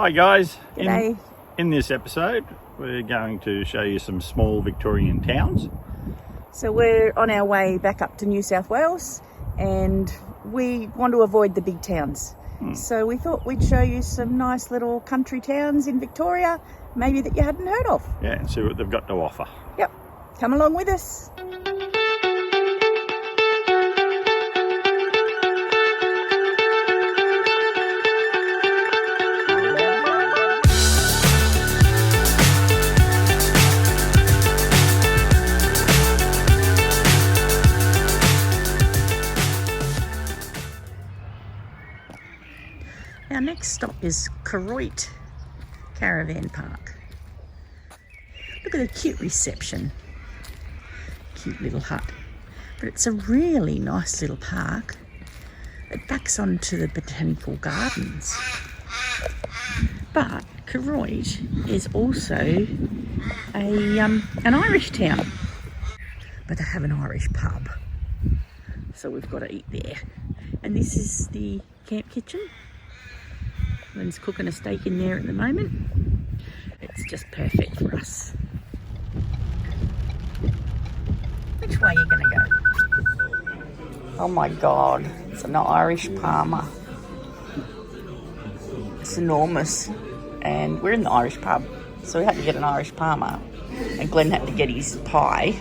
Hi guys. G'day. In this episode we're going to show you some small Victorian towns. So we're on our way back up to New South Wales and we want to avoid the big towns. So we thought we'd show you some nice little country towns in Victoria, maybe that you hadn't heard of. Yeah, and see what they've got to offer. Yep, come along with us. Our next stop is Koroit Caravan Park. Look at the cute reception. Cute little hut. But it's a really nice little park. It backs onto the botanical gardens. But Koroit is also an Irish town. But they have an Irish pub. So we've got to eat there. And this is the camp kitchen. Lynn's cooking a steak in there at the moment. It's just perfect for us. Which way are you going to go? Oh my God, it's an Irish Palmer. It's enormous. And we're in the Irish pub, so we had to get an Irish Palmer. And Glenn had to get his pie.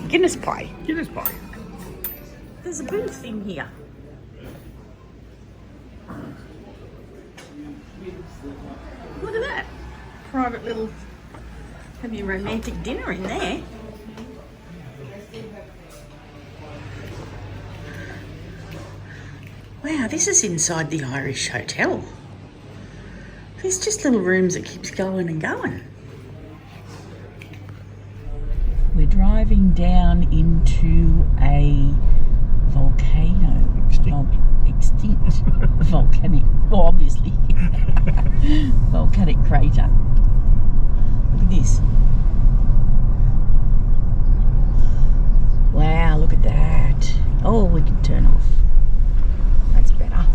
Guinness pie. Guinness pie. There's a booth in here. Look at that. Private little, have your romantic dinner in there. Wow, this is inside the Irish Hotel. There's just little rooms that keeps going and going. We're driving down into a volcano. Extinct volcanic, well, obviously volcanic crater. Look at this. Wow, look at that. Oh, we can turn off. That's better.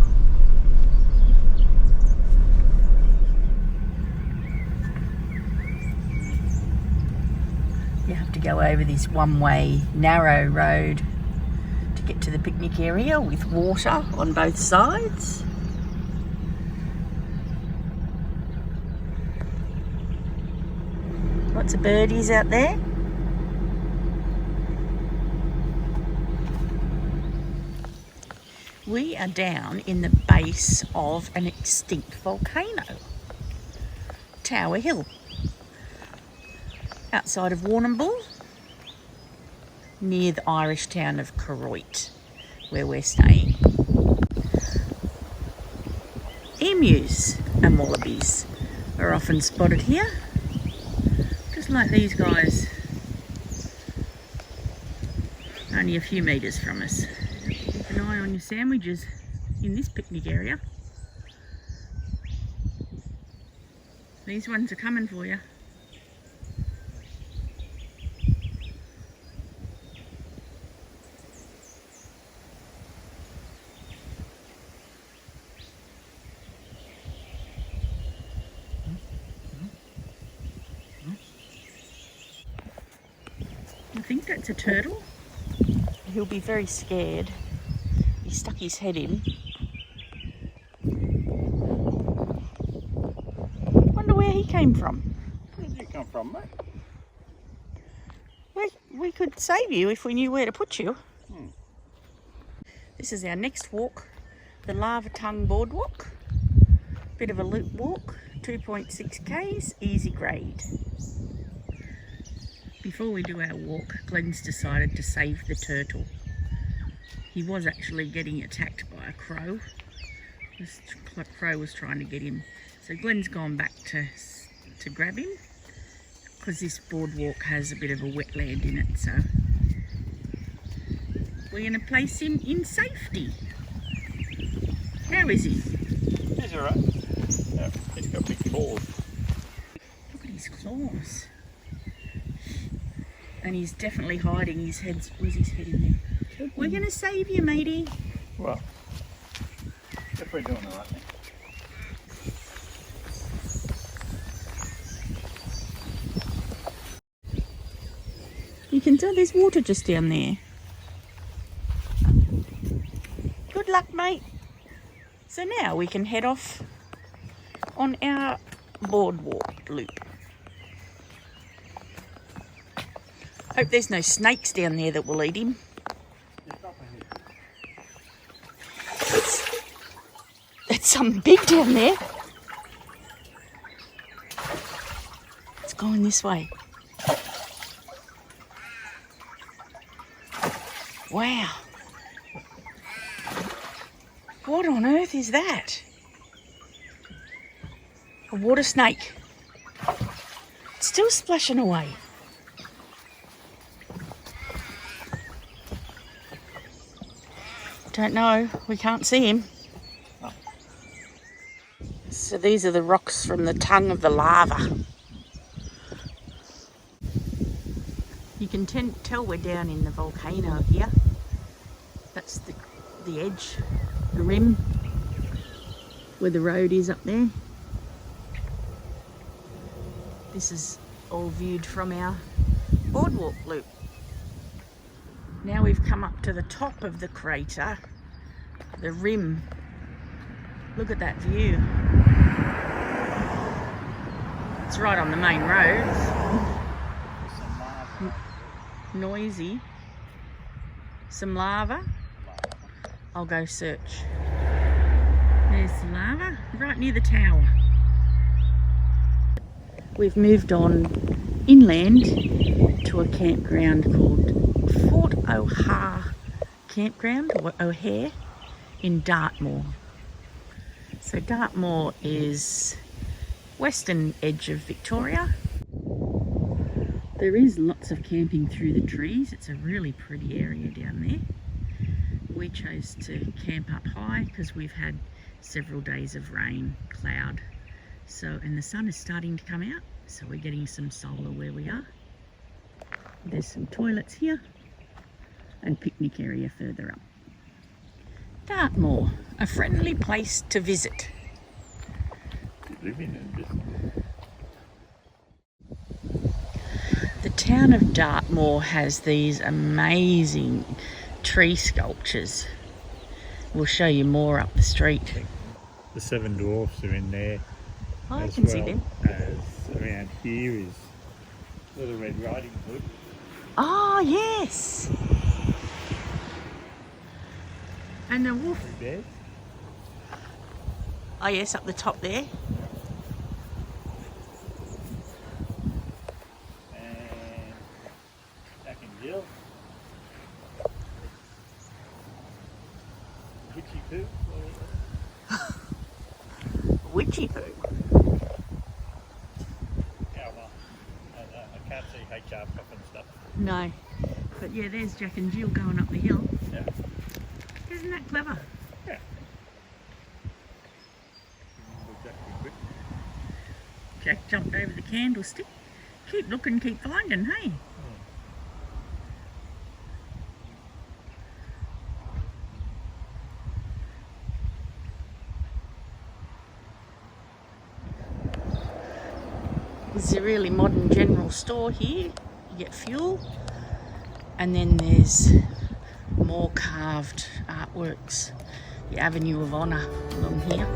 You have to go over this one-way narrow road to get to the picnic area with water on both sides. Lots of birdies out there. We are down in the base of an extinct volcano, Tower Hill, outside of Warrnambool, near the Irish town of Koroit, where we're staying. Emus and wallabies are often spotted here, just like these guys, only a few metres from us. Keep an eye on your sandwiches in this picnic area. These ones are coming for you. I think that's a turtle. He'll be very scared. He stuck his head in. Wonder where he came from. Where did you come from, mate? We could save you if we knew where to put you. This is our next walk, the Lava Tongue Boardwalk. Bit of a loop walk, 2.6 k's, easy grade. Before we do our walk, Glenn's decided to save the turtle. He was actually getting attacked by a crow. This crow was trying to get him. So Glenn's gone back to grab him, because this boardwalk has a bit of a wetland in it. So we're going to place him in safety. How is he? He's alright. Yeah, he's got big claws. Look at his claws. And he's definitely hiding his head. Where's his head in there? We're going to save you, matey. Well, if we're doing the right thing. You can tell there's water just down there. Good luck, mate. So now we can head off on our boardwalk loop. Hope there's no snakes down there that will eat him. It's something big down there. It's going this way. Wow. What on earth is that? A water snake. It's still splashing away. Don't know. We can't see him. So these are the rocks from the tongue of the lava. You can tell we're down in the volcano here. That's the edge, the rim, where the road is up there. This is all viewed from our boardwalk loop. Now we've come up to the top of the crater, the rim. Look at that view. It's right on the main road. Noisy. Some lava. I'll go search. There's the lava right near the tower. We've moved on inland to a campground called Fort O'Hare Campground, or O'Hare, in Dartmoor. So Dartmoor is western edge of Victoria. There is lots of camping through the trees. It's a really pretty area down there. We chose to camp up high because we've had several days of rain, cloud. So, and the sun is starting to come out, so we're getting some solar where we are. There's some toilets here and picnic area further up. Dartmoor, a friendly place to visit. The town of Dartmoor has these amazing tree sculptures. We'll show you more up the street. The seven dwarfs are in there. Oh, I can see them. As around here is Little Red Riding Hood. Oh, yes. And the wolf. Bears. Oh, yes, up the top there. And Jack and Jill. Witchy Poo. Witchy poo. Yeah, well, I can't see HR puff and stuff. No. But yeah, there's Jack and Jill going up the hill. Yeah. Isn't that clever? Yeah. Jack jumped over the candlestick. Keep looking, keep finding, hey? There's a really modern general store here. You get fuel. And then there's more carved artworks. The Avenue of Honour along here.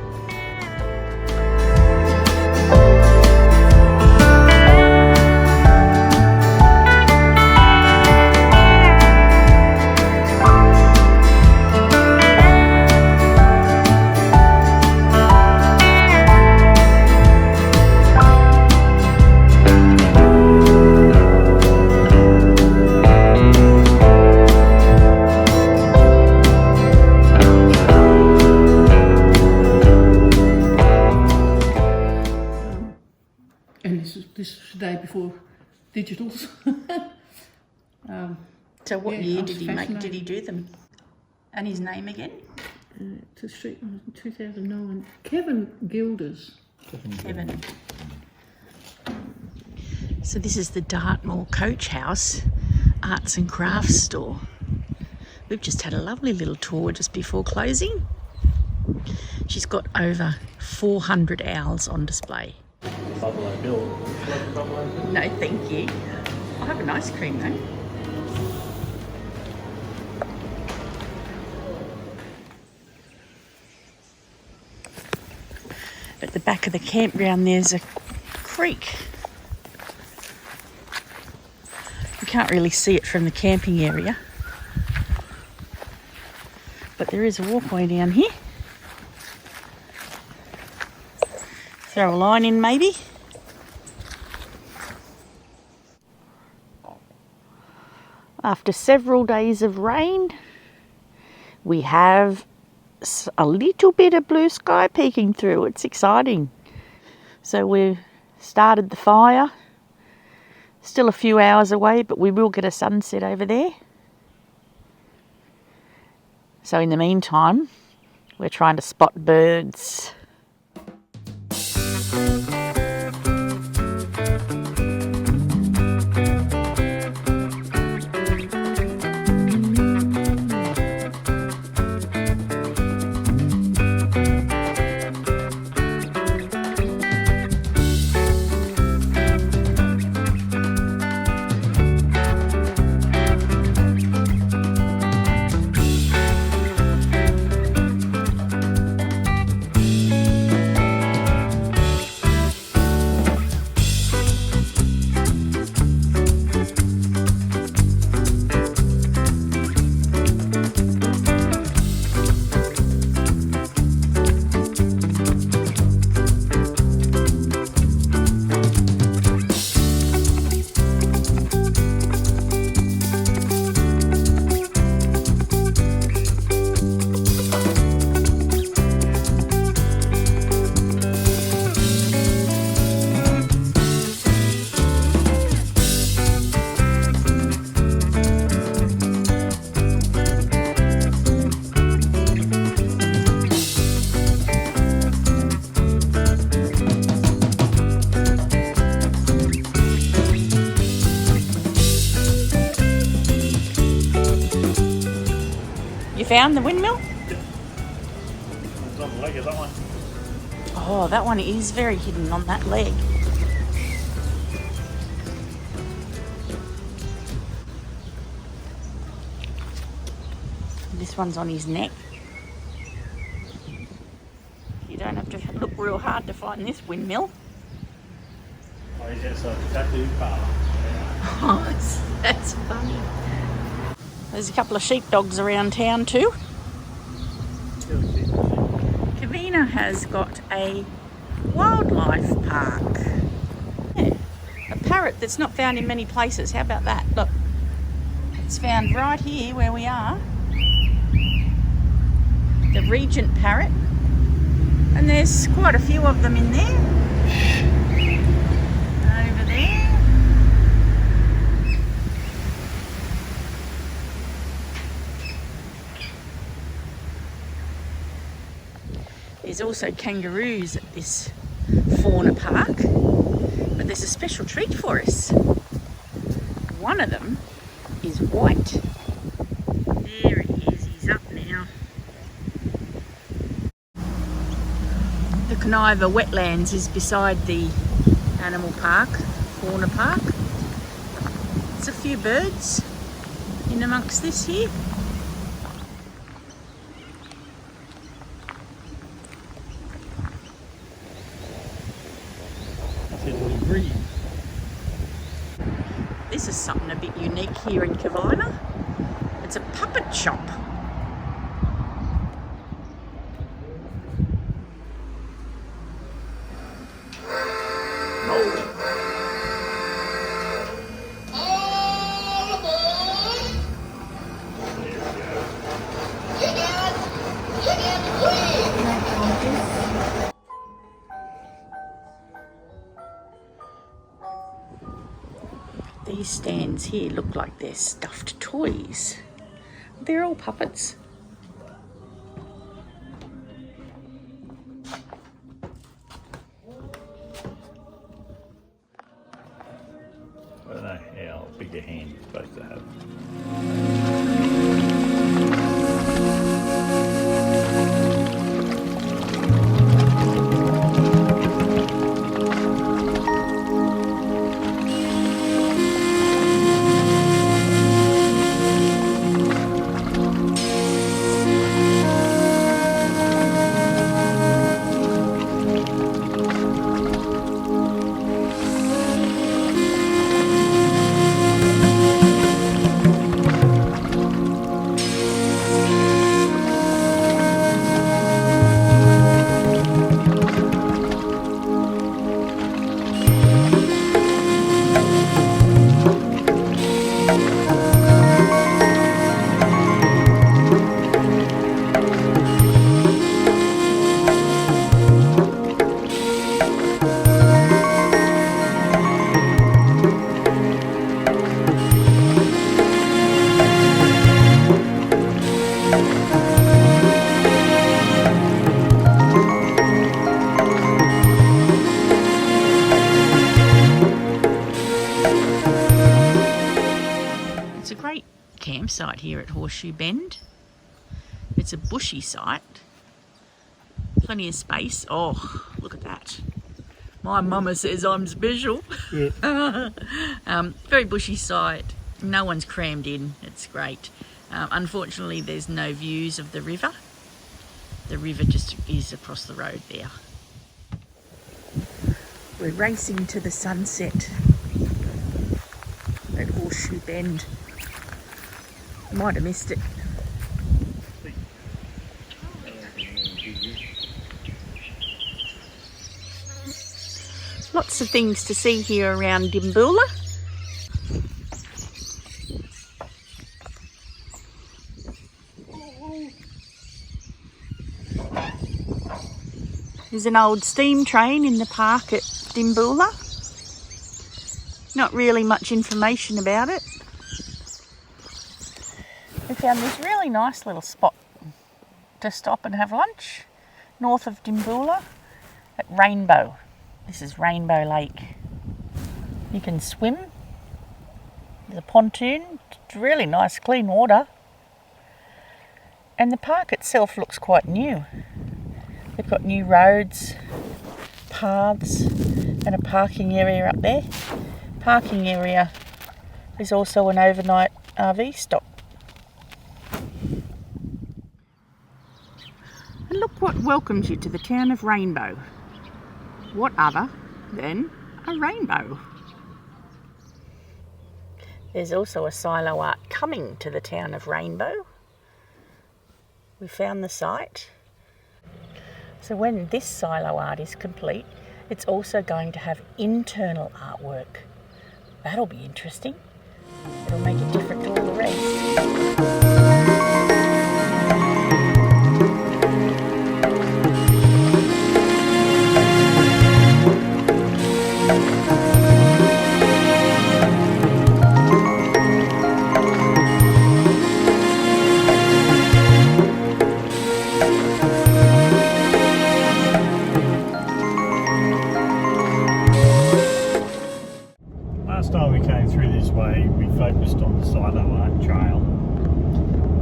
This was the day before digitals. So what Yeah, year I was did he make? Did fascinated. he do them? And his name again? To street in 2009. Kevin Gilders. Kevin. So this is the Dartmoor Coach House Arts and Crafts store. We've just had a lovely little tour just before closing. She's got over 400 owls on display. Buffalo Bill. No, thank you. I'll have an ice cream though. At the back of the campground there's a creek. You can't really see it from the camping area, but there is a walkway down here. Throw a line in maybe. After several days of rain, we have a little bit of blue sky peeking through. It's exciting. So we've started the fire. Still a few hours away, but we will get a sunset over there. So in the meantime, we're trying to spot birds. You found the windmill? It's on the leg of that one. Oh, that one is very hidden on that leg. This one's on his neck. You don't have to look real hard to find this windmill. Oh, he's outside the tattoo parlour. Oh, that's funny. There's a couple of sheepdogs around town too. Cavina has got a wildlife park. Yeah, a parrot that's not found in many places. How about that? Look, it's found right here where we are. The Regent parrot. And there's quite a few of them in there. Over there. There's also kangaroos at this fauna park, but there's a special treat for us. One of them is white. There he is, he's up now. The Coniva wetlands is beside the animal park, fauna park. There's a few birds in amongst this here. This is something a bit unique here in Cavina. It's a puppet shop. These stands here look like they're stuffed toys. They're all puppets. I don't know how big a hand you're supposed to have. Great campsite here at Horseshoe Bend. It's a bushy site. Plenty of space. Oh, look at that. My mama says I'm special. Yeah. Very bushy site. No one's crammed in. It's great. Unfortunately, there's no views of the river. The river just is across the road there. We're racing to the sunset at Horseshoe Bend. Might have missed it. Lots of things to see here around Dimboola. There's an old steam train in the park at Dimboola. Not really much information about it. We found this really nice little spot to stop and have lunch north of Dimboola at Rainbow. This is Rainbow Lake. You can swim. There's a pontoon. It's really nice, clean water. And the park itself looks quite new. They've got new roads, paths, and a parking area up there. Parking area is also an overnight RV stop. And look what welcomes you to the town of Rainbow. What other than a rainbow? There's also a silo art coming to the town of Rainbow. We found the site. So when this silo art is complete, it's also going to have internal artwork. That'll be interesting. It'll make it different to all the rest. Last time we came through this way, we focused on the silo art trail.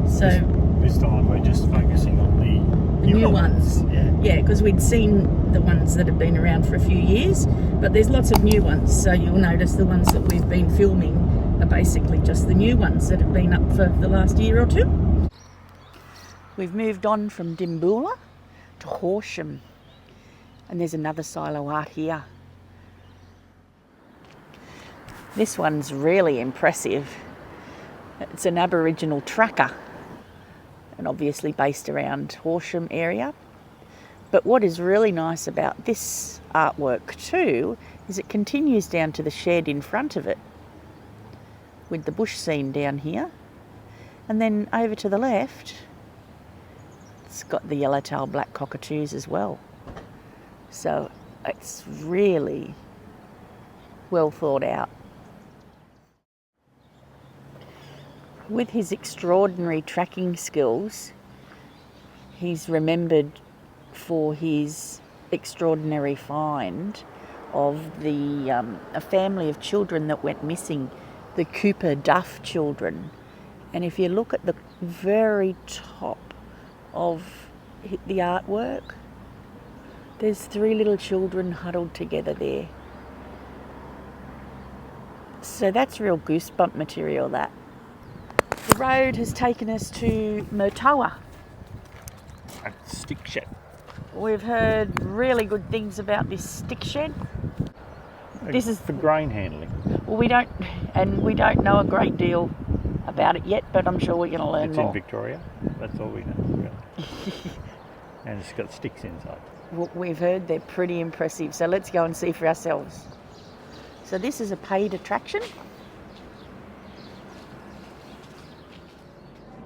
So This time we're just focusing on the new ones. Yeah. Because we'd seen the ones that have been around for a few years, but there's lots of new ones. So you'll notice the ones that we've been filming are basically just the new ones that have been up for the last year or two. We've moved on from Dimboola to Horsham, and there's another silo art here. This one's really impressive. It's an Aboriginal tracker, and obviously based around Horsham area. But what is really nice about this artwork too is it continues down to the shed in front of it, with the bush scene down here. And then over to the left, it's got the yellowtail black cockatoos as well. So it's really well thought out. With his extraordinary tracking skills, he's remembered for his extraordinary find of a family of children that went missing, the Cooper Duff children. And if you look at the very top of the artwork, there's 3 little children huddled together there. So that's real goosebump material, that. The road has taken us to Motoa. A stick shed. We've heard really good things about this stick shed. This is for grain handling. Well, we don't know a great deal about it yet, but I'm sure we're going to learn more. It's in Victoria. That's all we know. Really. And it's got sticks inside. Well, we've heard they're pretty impressive, so let's go and see for ourselves. So this is a paid attraction.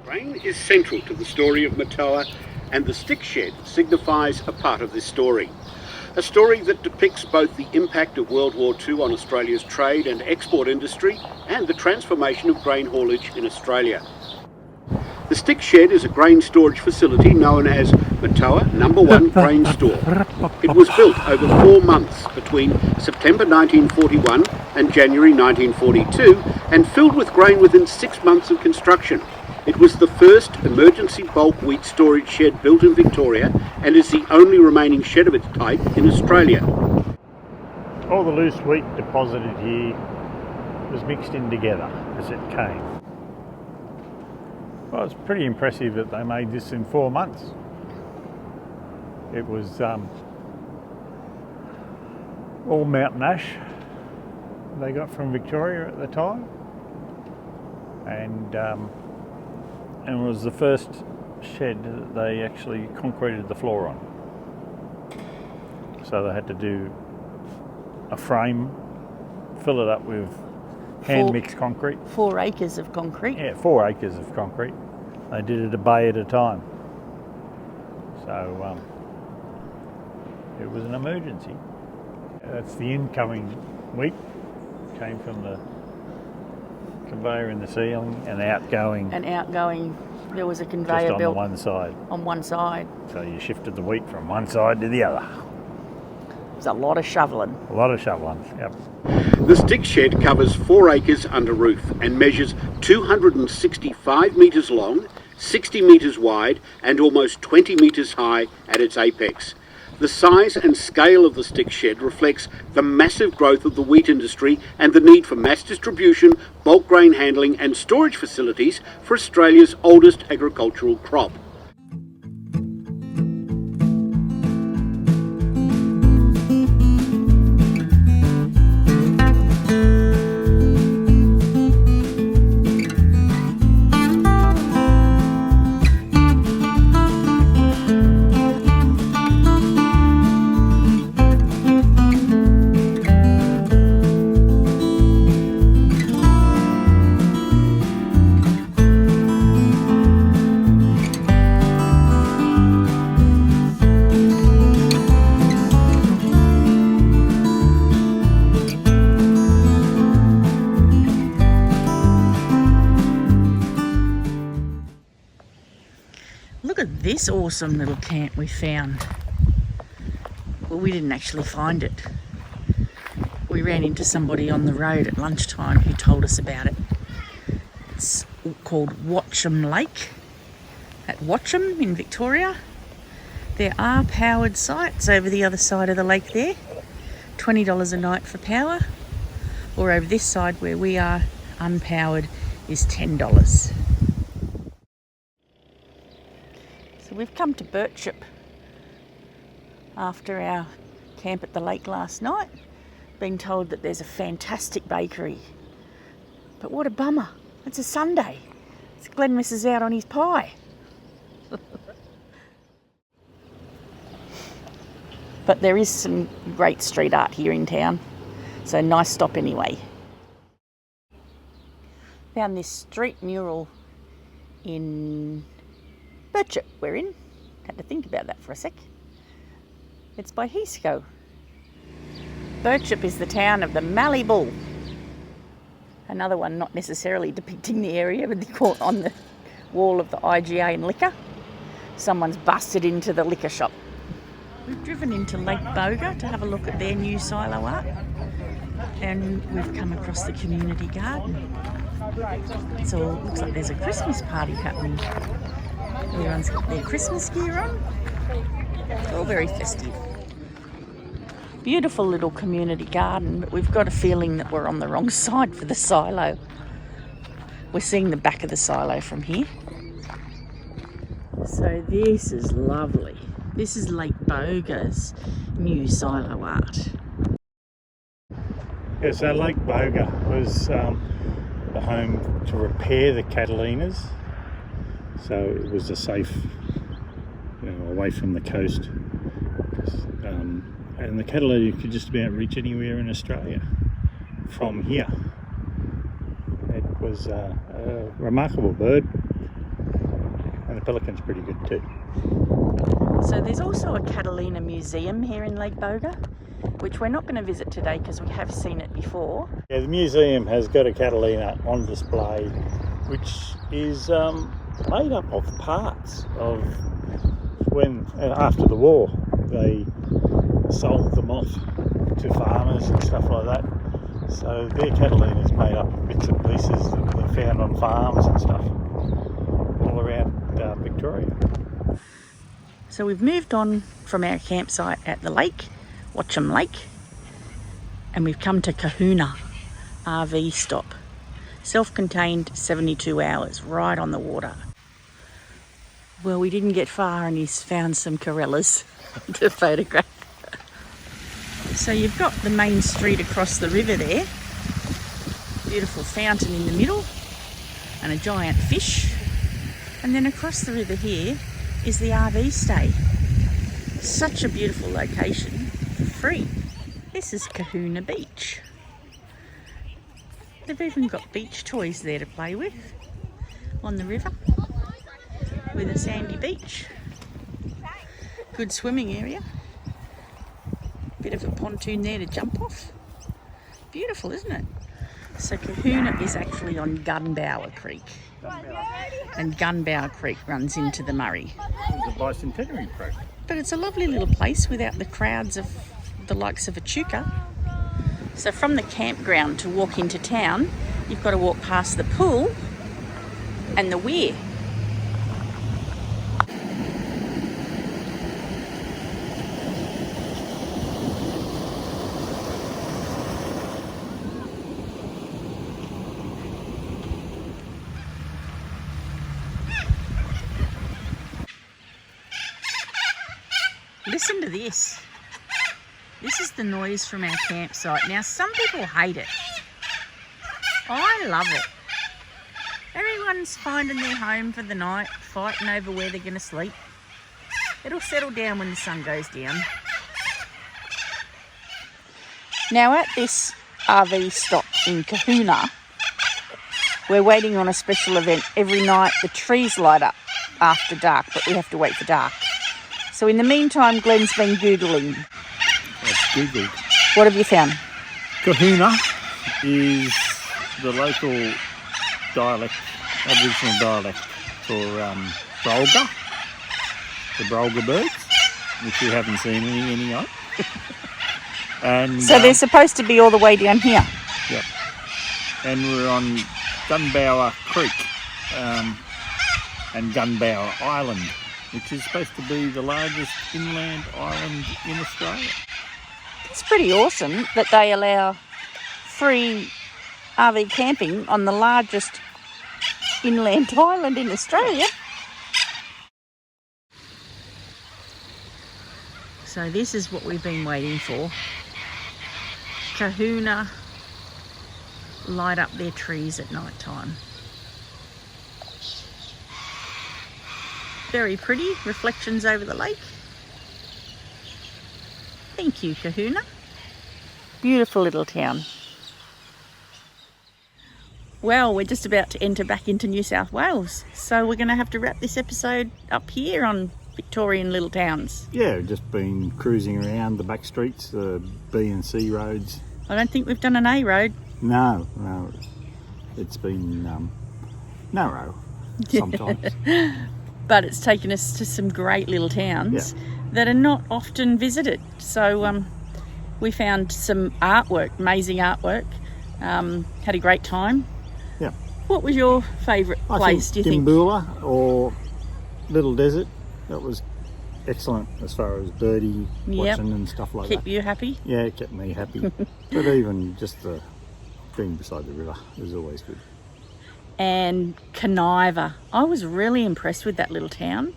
Grain is central to the story of Motoa, and the stick shed signifies a part of this story. A story that depicts both the impact of World War II on Australia's trade and export industry and the transformation of grain haulage in Australia. The stick shed is a grain storage facility known as Matoa No. 1 Grain Store. It was built over 4 months between September 1941 and January 1942 and filled with grain within 6 months of construction. It was the first emergency bulk wheat storage shed built in Victoria and is the only remaining shed of its type in Australia. All the loose wheat deposited here was mixed in together as it came. Well, it's pretty impressive that they made this in 4 months. It was all mountain ash they got from Victoria at the time, and it was the first shed that they actually concreted the floor on. So they had to do a frame, fill it up with hand mixed concrete. 4 acres of concrete. Yeah, 4 acres of concrete. They did it a bay at a time. So it was an emergency. That's the incoming wheat. Came from the conveyor in the ceiling, and outgoing. And outgoing, there was a conveyor just on belt one side. on one side. So you shifted the wheat from one side to the other. It was a lot of shoveling. A lot of shoveling, yep. The stick shed covers 4 acres under roof and measures 265 metres long, 60 metres wide and almost 20 metres high at its apex. The size and scale of the stick shed reflects the massive growth of the wheat industry and the need for mass distribution, bulk grain handling and storage facilities for Australia's oldest agricultural crop. Look at this awesome little camp we found. Well, we didn't actually find it. We ran into somebody on the road at lunchtime who told us about it. It's called Watcham Lake at Watcham in Victoria. There are powered sites over the other side of the lake there. $20 a night for power. Or over this side where we are, unpowered, is $10. So we've come to Birchip after our camp at the lake last night, being told that there's a fantastic bakery. But what a bummer. It's a Sunday. So Glenn misses out on his pie. But there is some great street art here in town, so nice stop anyway. Found this street mural in Birchip we're in. Had to think about that for a sec. It's by Heathcote. Birchip is the town of the Mallee Bull. Another one not necessarily depicting the area, but on the wall of the IGA and liquor. Someone's busted into the liquor shop. We've driven into Lake Boga to have a look at their new silo art, and we've come across the community garden. It looks like there's a Christmas party happening. Everyone's got their Christmas gear on. It's all very festive. Beautiful little community garden, but we've got a feeling that we're on the wrong side for the silo. We're seeing the back of the silo from here. So this is lovely. This is Lake Boga's new silo art. Yeah, so Lake Boga was the home to repair the Catalinas. So it was a safe, away from the coast. And the Catalina could just about reach anywhere in Australia from here. It was a remarkable bird, and the pelican's pretty good too. So there's also a Catalina museum here in Lake Boga, which we're not going to visit today because we have seen it before. Yeah, the museum has got a Catalina on display, which is made up of parts of when, after the war, they sold them off to farmers and stuff like that. So their Catalina is made up of bits and pieces that they're found on farms and stuff all around Victoria. So we've moved on from our campsite at the lake, Watcham Lake, and we've come to Kahuna RV stop. Self-contained, 72 hours, right on the water. Well, we didn't get far and he's found some corellas to photograph. So you've got the main street across the river there. Beautiful fountain in the middle and a giant fish. And then across the river here is the RV stay. Such a beautiful location for free. This is Kahuna Beach. They've even got beach toys there to play with on the river with a sandy beach. Good swimming area. Bit of a pontoon there to jump off. Beautiful, isn't it? So Kahuna is actually on Gunbower Creek. And Gunbower Creek runs into the Murray. It's a bicentenary creek. But it's a lovely little place without the crowds of the likes of Echuca. So from the campground to walk into town, you've got to walk past the pool and the weir. Listen to this. This is the noise from our campsite. Now, some people hate it. I love it. Everyone's finding their home for the night, fighting over where they're going to sleep. It'll settle down when the sun goes down. Now, at this RV stop in Kahuna, we're waiting on a special event. Every night the trees light up after dark, but we have to wait for dark. So in the meantime, Glenn's been Googling. I've Googled. What have you found? Kahuna is the local dialect, Aboriginal dialect for Brolga, the Brolga birds, which we haven't seen any of. And So they're supposed to be all the way down here. Yep. And we're on Gunbower Creek and Gunbower Island, which is supposed to be the largest inland island in Australia. It's pretty awesome that they allow free RV camping on the largest inland island in Australia. So this is what we've been waiting for. Kahuna light up their trees at night time. Very pretty, reflections over the lake. Thank you, Kahuna. Beautiful little town. Well, we're just about to enter back into New South Wales, so we're going to have to wrap this episode up here on Victorian little towns. Yeah, we've just been cruising around the back streets, the B and C roads. I don't think we've done an A road. No, it's been narrow sometimes. But it's taken us to some great little towns that are not often visited. So we found some artwork, amazing artwork. Had a great time. Yeah. What was your favourite place, do you think? Gimboola or Little Desert. That was excellent as far as birdie watching and stuff like that. Keep you happy? Yeah, it kept me happy. But even just the being beside the river is always good. And Conniver. I was really impressed with that little town.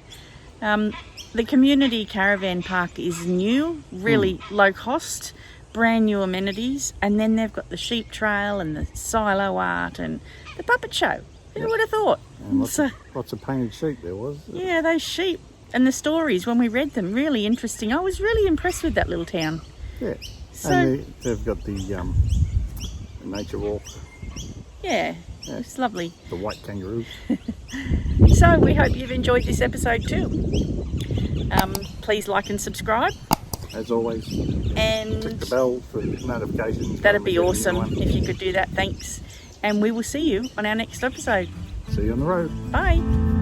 The community caravan park is new, really low cost, brand new amenities, and then they've got the sheep trail and the silo art and the puppet show. Who would have thought? And lots of painted sheep there was. Yeah, those sheep and the stories when we read them, really interesting. I was really impressed with that little town. Yeah, So, and they've got the nature walk, yeah, it's lovely. the white kangaroos. So we hope you've enjoyed this episode too. Please like and subscribe. As always, And click the bell for notifications. that'd when be we get a new awesome one. if you could do that. Thanks. And we will see you on our next episode. See you on the road. Bye.